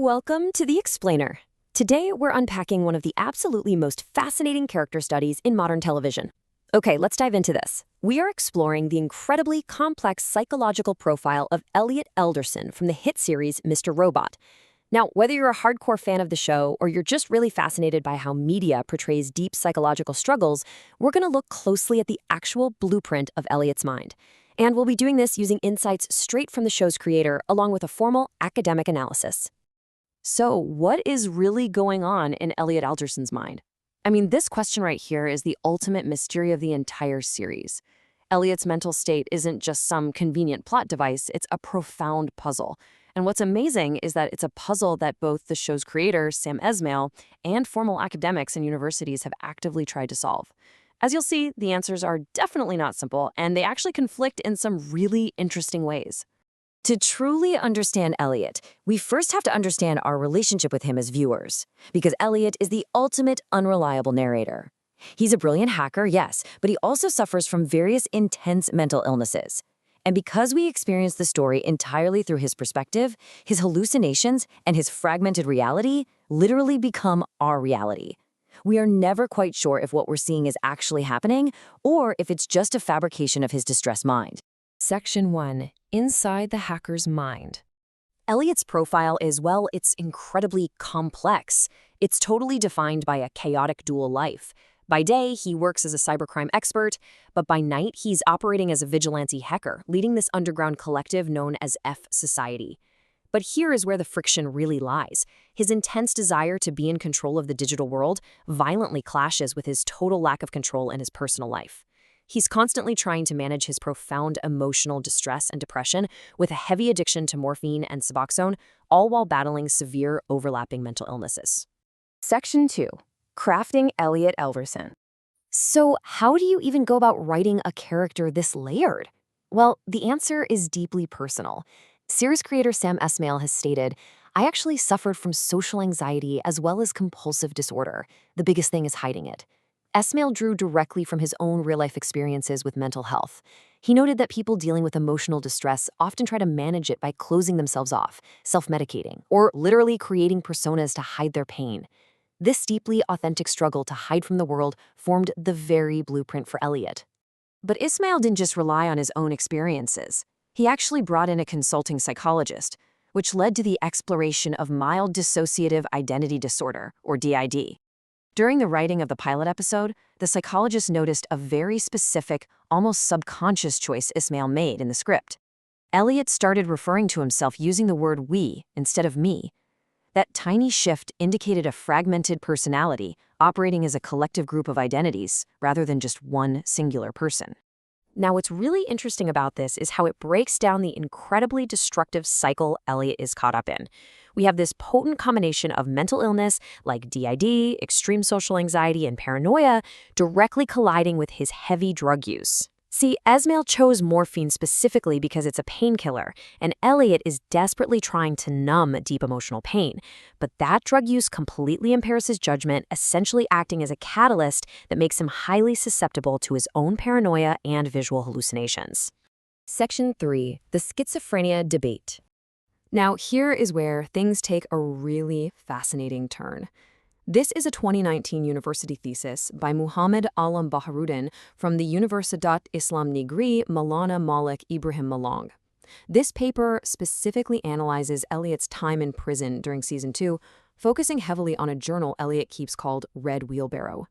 Welcome to The Explainer. Today, we're unpacking one of the absolutely most fascinating character studies in modern television. Okay, let's dive into this. We are exploring the incredibly complex psychological profile of Elliot Alderson from the hit series Mr. Robot. Now, whether you're a hardcore fan of the show or you're just really fascinated by how media portrays deep psychological struggles, we're going to look closely at the actual blueprint of Elliot's mind. And we'll be doing this using insights straight from the show's creator, along with a formal academic analysis. So, what is really going on in Elliot Alderson's mind? I mean, this question right here is the ultimate mystery of the entire series. Elliot's mental state isn't just some convenient plot device, it's a profound puzzle. And what's amazing is that it's a puzzle that both the show's creator, Sam Esmail, and formal academics and universities have actively tried to solve. As you'll see, the answers are definitely not simple, and they actually conflict in some really interesting ways. To truly understand Elliot, we first have to understand our relationship with him as viewers, because Elliot is the ultimate unreliable narrator. He's a brilliant hacker, yes, but he also suffers from various intense mental illnesses. And because we experience the story entirely through his perspective, his hallucinations and his fragmented reality literally become our reality. We are never quite sure if what we're seeing is actually happening or if it's just a fabrication of his distressed mind. Section 1. Inside the hacker's mind. Elliot's profile is, well, it's incredibly complex. It's totally defined by a chaotic dual life. By day, he works as a cybercrime expert, but by night, he's operating as a vigilante hacker, leading this underground collective known as F Society. But here is where the friction really lies. His intense desire to be in control of the digital world violently clashes with his total lack of control in his personal life. He's constantly trying to manage his profound emotional distress and depression with a heavy addiction to morphine and Suboxone, all while battling severe overlapping mental illnesses. Section 2. Crafting Elliot Alderson. So how do you even go about writing a character this layered? Well, the answer is deeply personal. Series creator Sam Esmail has stated, "I actually suffered from social anxiety as well as compulsive disorder. The biggest thing is hiding it." Esmail drew directly from his own real-life experiences with mental health. He noted that people dealing with emotional distress often try to manage it by closing themselves off, self-medicating, or literally creating personas to hide their pain. This deeply authentic struggle to hide from the world formed the very blueprint for Elliot. But Esmail didn't just rely on his own experiences. He actually brought in a consulting psychologist, which led to the exploration of mild dissociative identity disorder, or DID. During the writing of the pilot episode, the psychologist noticed a very specific, almost subconscious choice Esmail made in the script. Elliot started referring to himself using the word we instead of me. That tiny shift indicated a fragmented personality operating as a collective group of identities rather than just one singular person. Now, what's really interesting about this is how it breaks down the incredibly destructive cycle Elliot is caught up in. We have this potent combination of mental illness like DID, extreme social anxiety, and paranoia directly colliding with his heavy drug use. See, Esmail chose morphine specifically because it's a painkiller, and Elliot is desperately trying to numb deep emotional pain. But that drug use completely impairs his judgment, essentially acting as a catalyst that makes him highly susceptible to his own paranoia and visual hallucinations. Section 3. The Schizophrenia Debate. Now, here is where things take a really fascinating turn. This is a 2019 university thesis by Muhammad Alam Baharuddin from the Universitat Islam Negeri Maulana Malik Ibrahim Malang. This paper specifically analyzes Elliot's time in prison during Season 2, focusing heavily on a journal Elliot keeps called Red Wheelbarrow.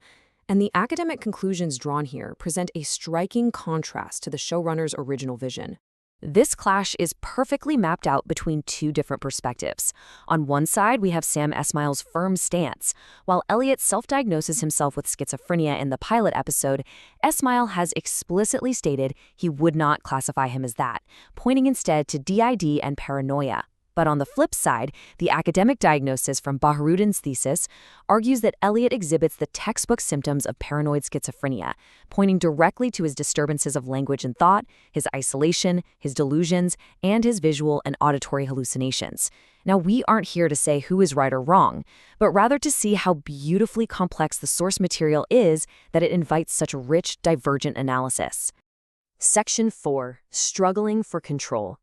And the academic conclusions drawn here present a striking contrast to the showrunner's original vision. This clash is perfectly mapped out between two different perspectives. On one side, we have Sam Esmail's firm stance. While Elliot self-diagnoses himself with schizophrenia in the pilot episode, Esmail has explicitly stated he would not classify him as that, pointing instead to DID and paranoia. But on the flip side, the academic diagnosis from Baharuddin's thesis argues that Elliot exhibits the textbook symptoms of paranoid schizophrenia, pointing directly to his disturbances of language and thought, his isolation, his delusions, and his visual and auditory hallucinations. Now, we aren't here to say who is right or wrong, but rather to see how beautifully complex the source material is that it invites such rich, divergent analysis. Section 4. Struggling for Control.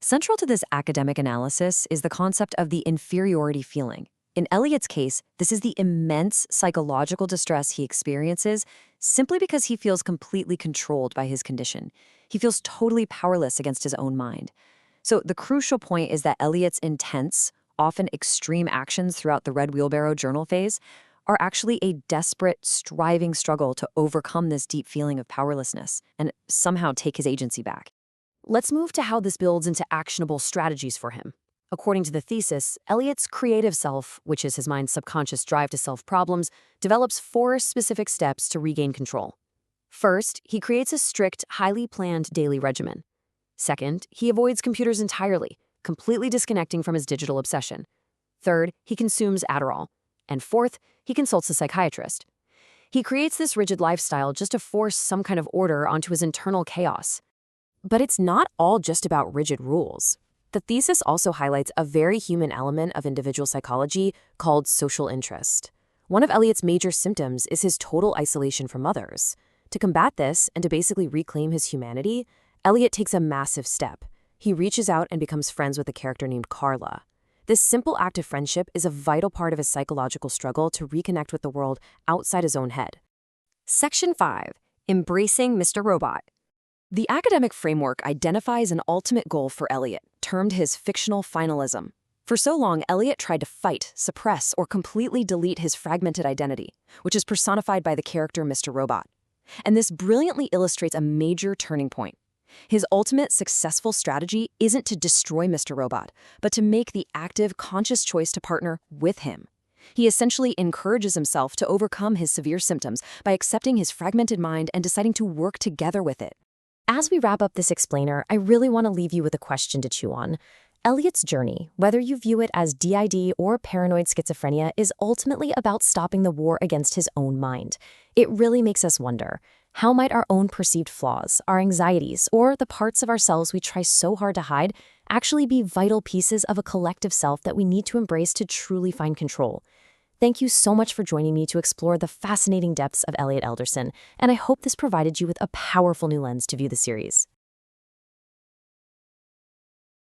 Central to this academic analysis is the concept of the inferiority feeling. In Elliot's case, this is the immense psychological distress he experiences simply because he feels completely controlled by his condition. He feels totally powerless against his own mind. So the crucial point is that Elliot's intense, often extreme actions throughout the Red Wheelbarrow journal phase are actually a desperate, striving struggle to overcome this deep feeling of powerlessness and somehow take his agency back. Let's move to how this builds into actionable strategies for him. According to the thesis, Elliot's creative self, which is his mind's subconscious drive to solve problems, develops 4 specific steps to regain control. First, he creates a strict, highly planned daily regimen. Second, he avoids computers entirely, completely disconnecting from his digital obsession. Third, he consumes Adderall. And fourth, he consults a psychiatrist. He creates this rigid lifestyle just to force some kind of order onto his internal chaos. But it's not all just about rigid rules. The thesis also highlights a very human element of individual psychology called social interest. One of Elliot's major symptoms is his total isolation from others. To combat this and to basically reclaim his humanity, Elliot takes a massive step. He reaches out and becomes friends with a character named Carla. This simple act of friendship is a vital part of his psychological struggle to reconnect with the world outside his own head. Section 5. Embracing Mr. Robot. The academic framework identifies an ultimate goal for Elliot, termed his fictional finalism. For so long, Elliot tried to fight, suppress, or completely delete his fragmented identity, which is personified by the character Mr. Robot. And this brilliantly illustrates a major turning point. His ultimate successful strategy isn't to destroy Mr. Robot, but to make the active, conscious choice to partner with him. He essentially encourages himself to overcome his severe symptoms by accepting his fragmented mind and deciding to work together with it. As we wrap up this explainer, I really want to leave you with a question to chew on. Elliot's journey, whether you view it as DID or paranoid schizophrenia, is ultimately about stopping the war against his own mind. It really makes us wonder, how might our own perceived flaws, our anxieties, or the parts of ourselves we try so hard to hide actually be vital pieces of a collective self that we need to embrace to truly find control? Thank you so much for joining me to explore the fascinating depths of Elliot Alderson, and I hope this provided you with a powerful new lens to view the series.